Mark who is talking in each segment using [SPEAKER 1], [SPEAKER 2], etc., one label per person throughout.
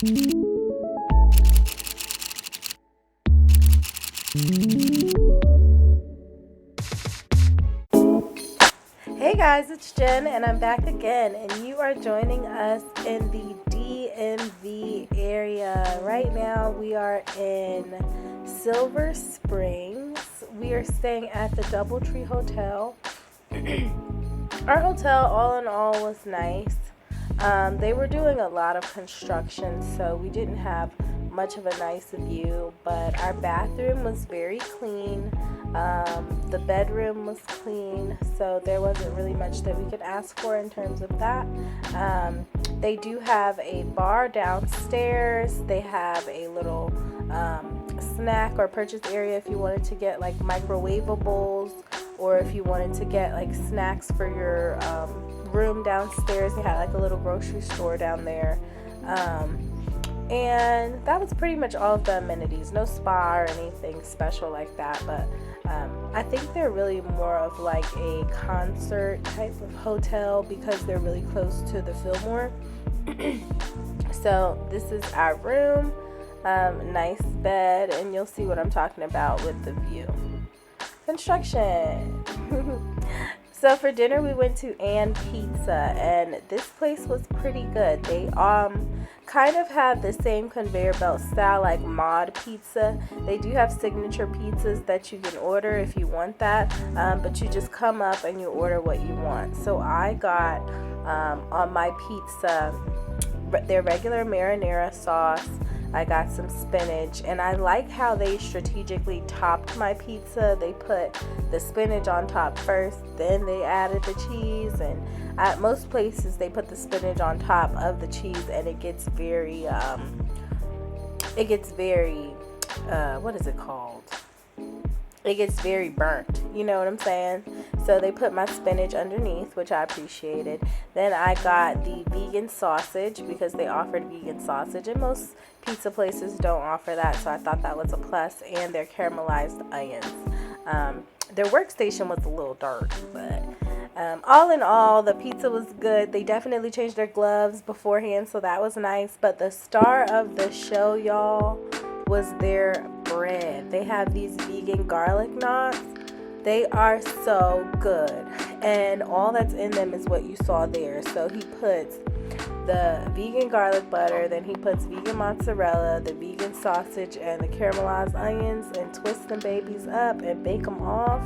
[SPEAKER 1] Hey guys, it's Jen and I'm back again, and you are joining us in the DMV area. Right now we are in Silver Springs. We are staying at the DoubleTree Hotel. Our hotel, all in all, was nice. They were doing a lot of construction, so we didn't have much of a nice view, but our bathroom was very clean. The bedroom was clean, so there wasn't really much that we could ask for in terms of that. They do have a bar downstairs. They have a little snack or purchase area if you wanted to get like microwavables, or if you wanted to get like snacks for your room downstairs. They had like a little grocery store down there. And that was pretty much all of the amenities. No spa or anything special like that, but I think they're really more of like a concert type of hotel because they're really close to the Fillmore. So this is our room, nice bed, and you'll see what I'm talking about with the view. Construction. So for dinner we went to Ann Pizza, and this place was pretty good. They kind of have the same conveyor belt style like Mod Pizza. They do have signature pizzas that you can order if you want that, but you just come up and you order what you want. So I got on my pizza their regular marinara sauce. I got some spinach, and I like how they strategically topped my pizza. They put the spinach on top first, then they added the cheese, and at most places they put the spinach on top of the cheese, and it gets very what is it called? It gets very burnt, you know what I'm saying? So they put my spinach underneath, which I appreciated. Then I got the vegan sausage because they offered vegan sausage, and most pizza places don't offer that, so I thought that was a plus. And their caramelized onions. Their workstation was a little dark, but all in all, the pizza was good. They definitely changed their gloves beforehand, so that was nice. But the star of the show, y'all, was their bread. They have these vegan garlic knots. They are so good, and all that's in them is what you saw there. So he puts the vegan garlic butter, then he puts vegan mozzarella, the vegan sausage, and the caramelized onions, and twists them babies up and bake them off.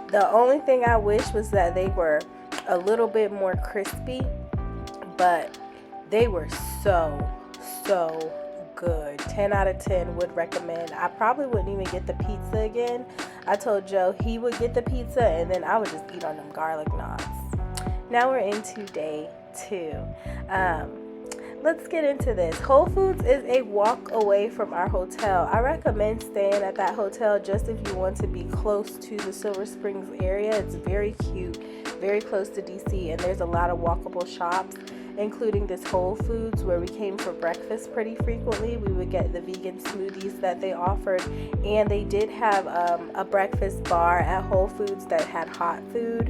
[SPEAKER 1] The only thing I wish was that they were a little bit more crispy, but they were so good. 10 out of 10 would recommend. I probably wouldn't even get the pizza again. I told Joe he would get the pizza, and then I would just eat on them garlic knots. Now we're into day 2. Let's get into this. WholeFoods is a walk away from our hotel. I recommend staying at that hotel just if you want to be close to the Silver Springs area. It's very cute, very close to DC, and there's a lot of walkable shops, including this WholeFoods where we came for breakfast pretty frequently. We would get the vegan smoothies that they offered, and they did have a breakfast bar at WholeFoods that had hot food,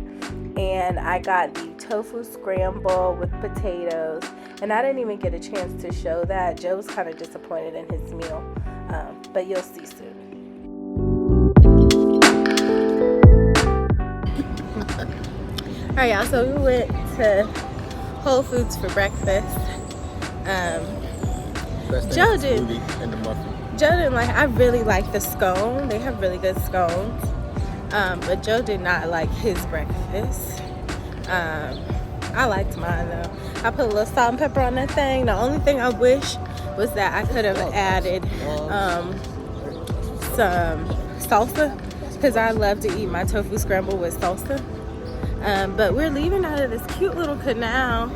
[SPEAKER 1] and I got the tofu scramble with potatoes, and I didn't even get a chance to show that. Joe was kind of disappointed in his meal, but you'll see soon. Alright, y'all, so we went to WholeFoods for breakfast. Joe didn't like. I really like the scone. They have really good scones. But Joe did not like his breakfast. I liked mine though. I put a little salt and pepper on that thing. The only thing I wish was that I could have added some salsa, because I love to eat my tofu scramble with salsa. But we're leaving out of this cute little canal.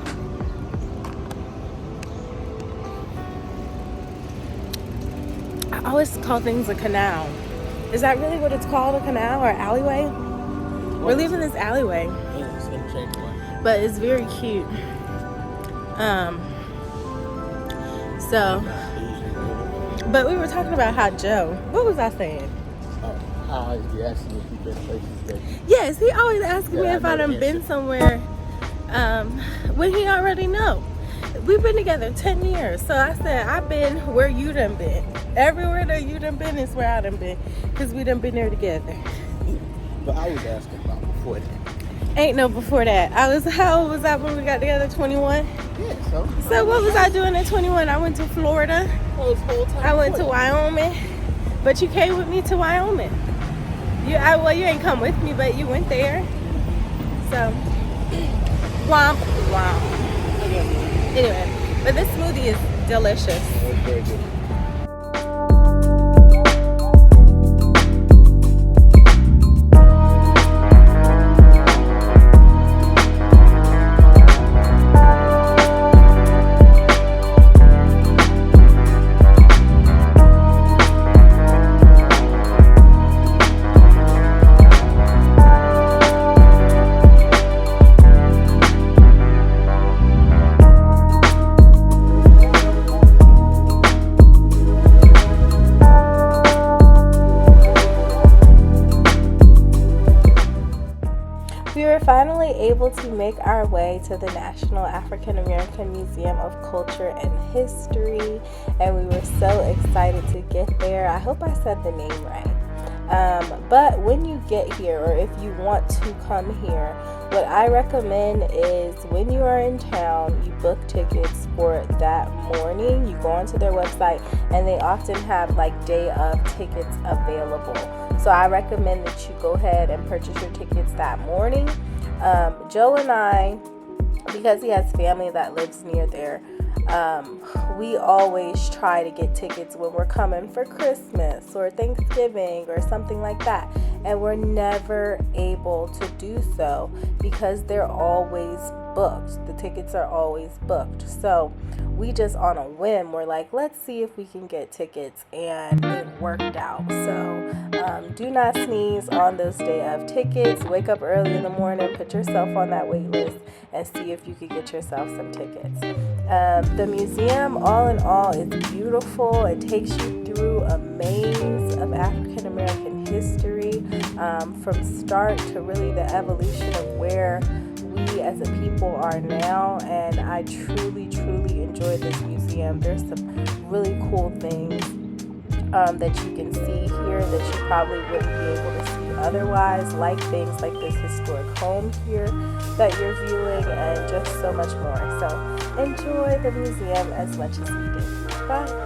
[SPEAKER 1] I always call things a canal. Is that really what it's called, a canal or alleyway? We're leaving this alleyway. But it's very cute. But we were talking about how Joe, what was I saying?
[SPEAKER 2] I always be asking if you've been places that...
[SPEAKER 1] Yes, he always asks me if I done been somewhere when he already know. we've been together 10 years. So I said, I've been where you done been. Everywhere that you done been is where I done been. Because we done been there together.
[SPEAKER 2] But I was asking about before that.
[SPEAKER 1] Ain't no before that. How old was I when we got together? 21?
[SPEAKER 2] Yeah,
[SPEAKER 1] So what was I doing at 21? I went to Florida.
[SPEAKER 2] whole time
[SPEAKER 1] I went to
[SPEAKER 2] before that.
[SPEAKER 1] Wyoming. But you came with me to Wyoming. You ain't come with me, but you went there. So, womp, womp. Anyway, but this smoothie is delicious.
[SPEAKER 2] It was very good.
[SPEAKER 1] We were finally able to make our way to the National African American Museum of Culture and History, and we were so excited to get there. I hope I said the name right. But when you get here, or if you want to come here, what I recommend is when you are in town, you book tickets for that morning. You go onto their website, and they often have like day of tickets available. So I recommend that you go ahead and purchase your tickets that morning. Joe and I, because he has family that lives near there, we always try to get tickets when we're coming for Christmas or Thanksgiving or something like that. And we're never able to do so because they're always booked. The tickets are always booked. So we just on a whim, we're like, let's see if we can get tickets, and it worked out. So do not sneeze on those day of tickets. Wake up early in the morning, put yourself on that wait list, and see if you could get yourself some tickets. The museum, all in all, is beautiful. It takes you through a maze of African American history, from start to really the evolution of where we as a people are now. And I truly enjoy this museum. There's some really cool things that you can see here that you probably wouldn't be able to see otherwise, like things like this historic home here that you're viewing, and just so much more. So enjoy the museum as much as we did. Bye.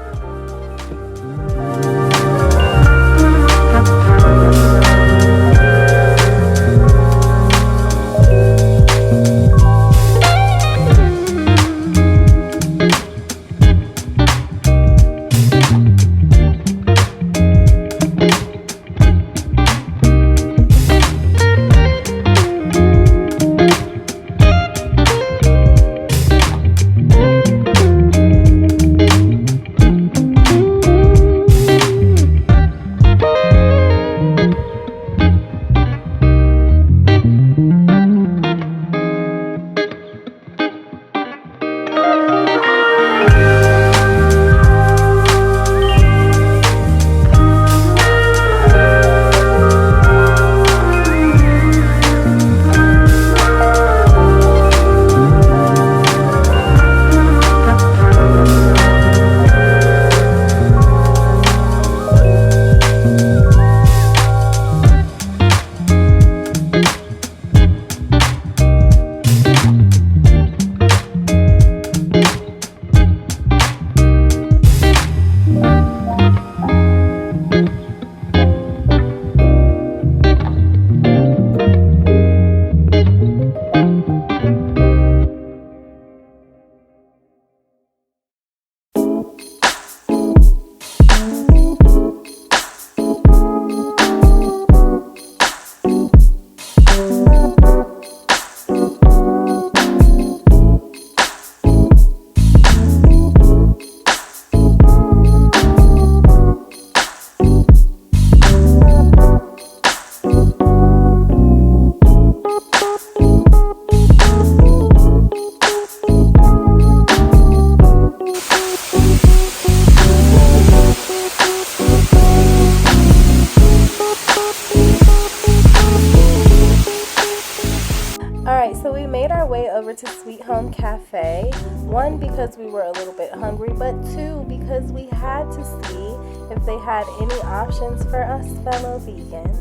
[SPEAKER 1] because we were a little bit hungry, but 2, because we had to see if they had any options for us fellow vegans.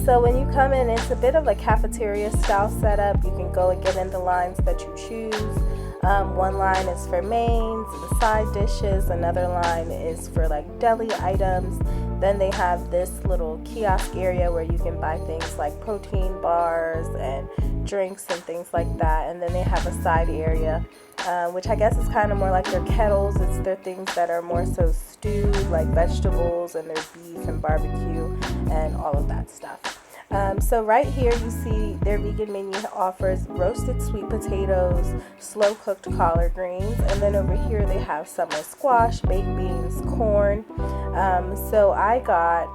[SPEAKER 1] So when you come in, it's a bit of a cafeteria style setup. You can go and get in the lines that you choose. One line is for mains and side dishes. Another line is for like deli items. Then they have this little kiosk area where you can buy things like protein bars and drinks and things like that. And then they have a side area, which I guess is kind of more like their kettles. It's their things that are more so stewed, like vegetables, and their beef and barbecue and all of that stuff. So right here you see their vegan menu offers roasted sweet potatoes, slow cooked collard greens, and then over here they have summer squash, baked beans, corn. So I got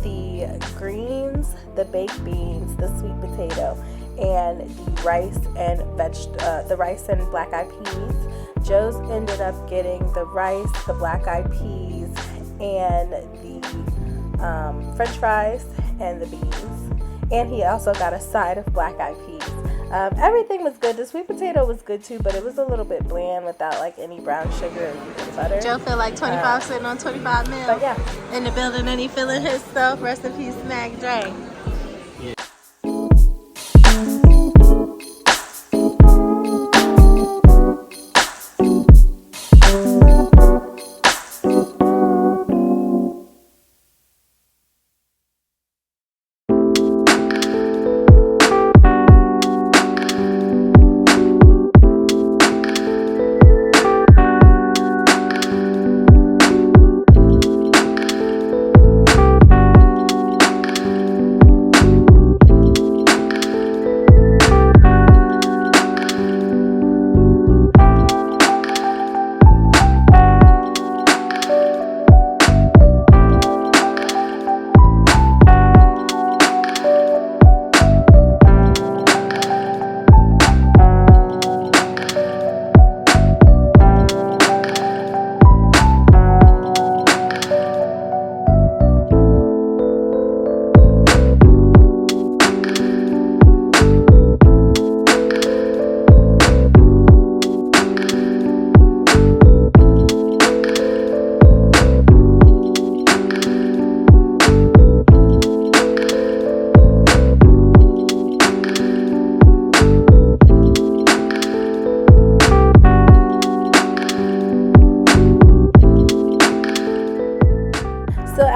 [SPEAKER 1] the greens, the baked beans, the sweet potato, and the rice and black eyed peas. Joe's ended up getting the rice, the black eyed peas, and the french fries and the beans, and he also got a side of black eyed peas. Everything was good. The sweet potato was good too, but it was a little bit bland without like any brown sugar and butter.
[SPEAKER 3] Joe feel like 25 sitting on 25 mil.
[SPEAKER 1] But yeah,
[SPEAKER 3] In the building, and he feeling his stuff. Rest in peace, Snack Dre.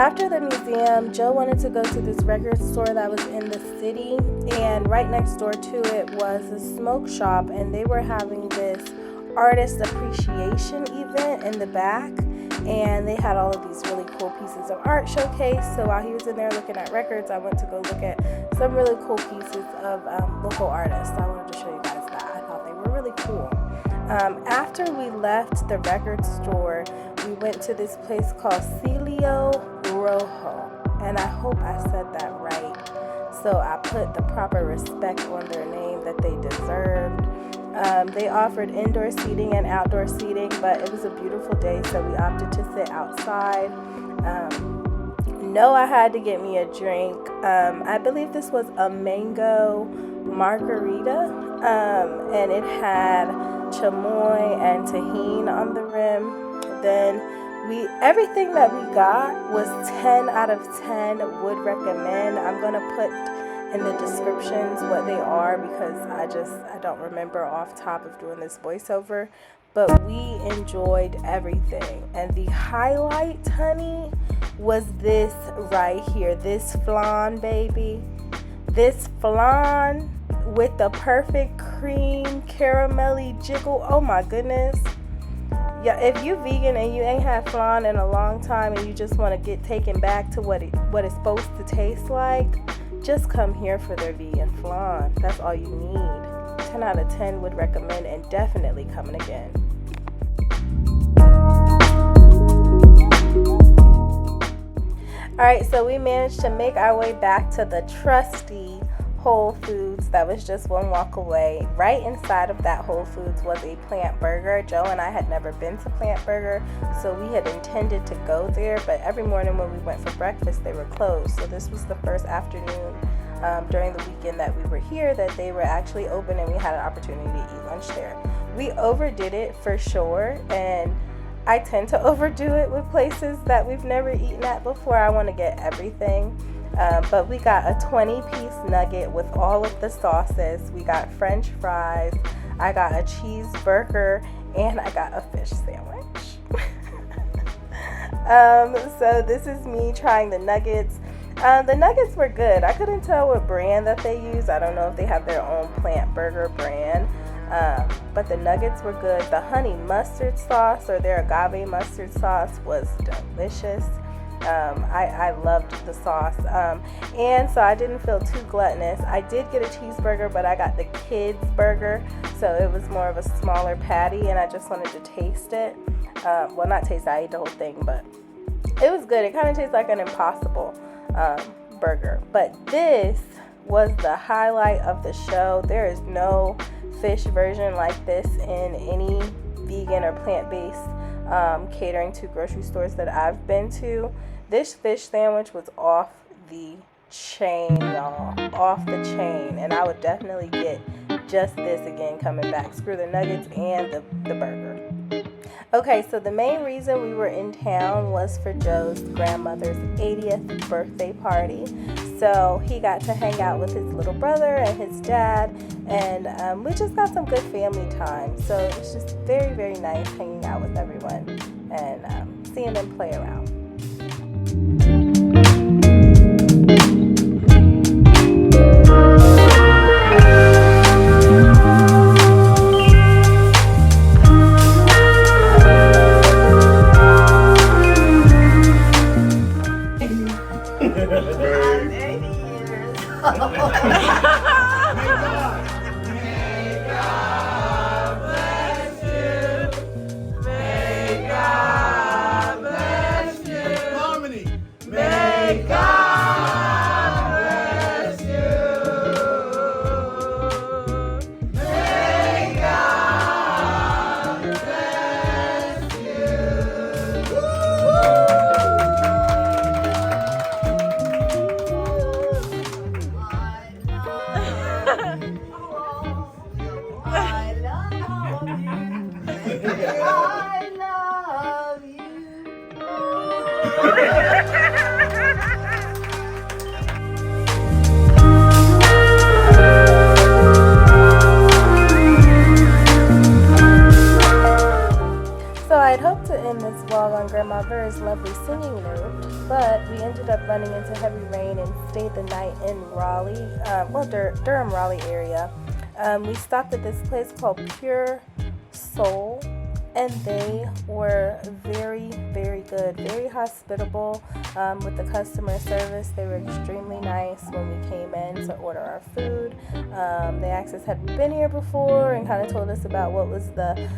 [SPEAKER 1] after the museum, Joe wanted to go to this record store that was in the city, and right next door to it was a smoke shop, and they were having this artist appreciation event in the back, and they had all of these really cool pieces of art showcased. So while he was in there looking at records, I went to go look at some really cool pieces of local artists. I wanted to show you guys that. I thought they were really cool. After we left the record store, we went to this place called Cielo Rojo, and I hope I said that right. So I put the proper respect on their name that they deserved. They offered indoor seating and outdoor seating, but it was a beautiful day, so we opted to sit outside. I had to get me a drink. I believe this was a mango margarita, and it had chamoy and tahini on the rim. Then everything that we got was 10 out of 10, would recommend. I'm gonna put in the descriptions what they are, because I don't remember off top of doing this voiceover, but we enjoyed everything. And the highlight, honey, was this right here, this flan, baby. This flan with the perfect cream caramelly jiggle. Oh my goodness. Yeah, if you vegan and you ain't had flan in a long time and you just want to get taken back to what it's supposed to taste like, just come here for their vegan flan. That's all you need. 10 out of 10 would recommend, and definitely coming again. Alright, so we managed to make our way back to the trusty WholeFoods that was just one walk away. Right inside of that WholeFoods was a Plnt burger. Joe and I had never been to Plnt burger, so we had intended to go there, but every morning when we went for breakfast they were closed. So this was the first afternoon during the weekend that we were here that they were actually open, and we had an opportunity to eat lunch there. we overdid it for sure, and I tend to overdo it with places that we've never eaten at before. I want to get everything. But we got a 20-piece nugget with all of the sauces. We got French fries. I got a cheeseburger, and I got a fish sandwich. So this is me trying the nuggets. The nuggets were good. I couldn't tell what brand that they use. I don't know if they have their own Plnt burger brand. But the nuggets were good. The honey mustard sauce, or their agave mustard sauce, was delicious. I loved the sauce. And so I didn't feel too gluttonous. I did get a cheeseburger, but I got the kids burger. So it was more of a smaller patty, and I just wanted to taste it. Well, not taste it, I ate the whole thing, but it was good. It kind of tastes like an Impossible burger. But this was the highlight of the show. There is no fish version like this in any vegan or plant-based catering to grocery stores that I've been to. This fish sandwich was off the chain, y'all. Off the chain. And I would definitely get just this again coming back. Screw the nuggets and the burger. Okay, so the main reason we were in town was for Joe's grandmother's 80th birthday party. So he got to hang out with his little brother and his dad, and we just got some good family time. So it was just very, very nice hanging out with everyone and seeing them play around. Grandma Ver's lovely singing note, but we ended up running into heavy rain and stayed the night in Raleigh, Durham, Raleigh area. We stopped at this place called Pure Soul, and they were very, very good, very hospitable with the customer service. They were extremely nice when we came in to order our food. They asked us, had we been here before, and kind of told us about what was the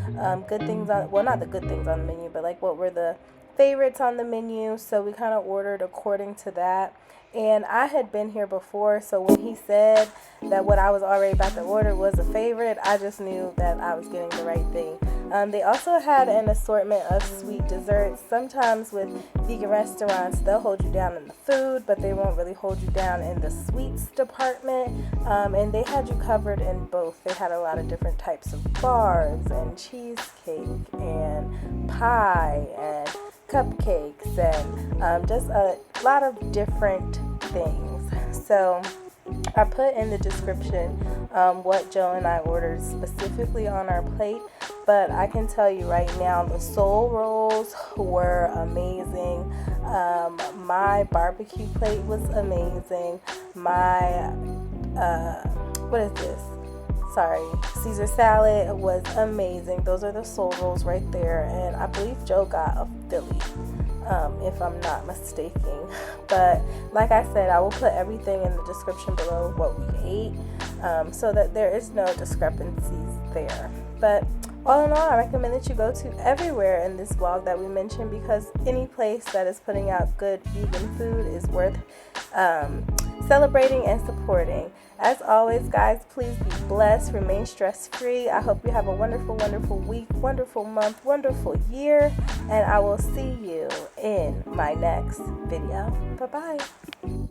[SPEAKER 1] good things on, well, not the good things on the menu, but like what were the favorites on the menu. So we kind of ordered according to that. And I had been here before, so when he said that what I was already about to order was a favorite, I just knew that I was getting the right thing. They also had an assortment of sweet desserts. Sometimes with vegan restaurants, they'll hold you down in the food, but they won't really hold you down in the sweets department. And they had you covered in both. They had a lot of different types of bars and cheesecake and pie and cupcakes and just a lot of different things. So I put in the description what Joe and I ordered specifically on our plate, but I can tell you right now the soul rolls were amazing. My barbecue plate was amazing. My Caesar salad was amazing. Those are the soul rolls right there, and I believe Joe got a Philly, if I'm not mistaken. But like I said, I will put everything in the description below what we ate, so that there is no discrepancies there. But all in all, I recommend that you go to everywhere in this vlog that we mentioned, because any place that is putting out good vegan food is worth celebrating and supporting. As always, guys, please be blessed, remain stress-free. I hope you have a wonderful, wonderful week, wonderful month, wonderful year, and I will see you in my next video. Bye-bye.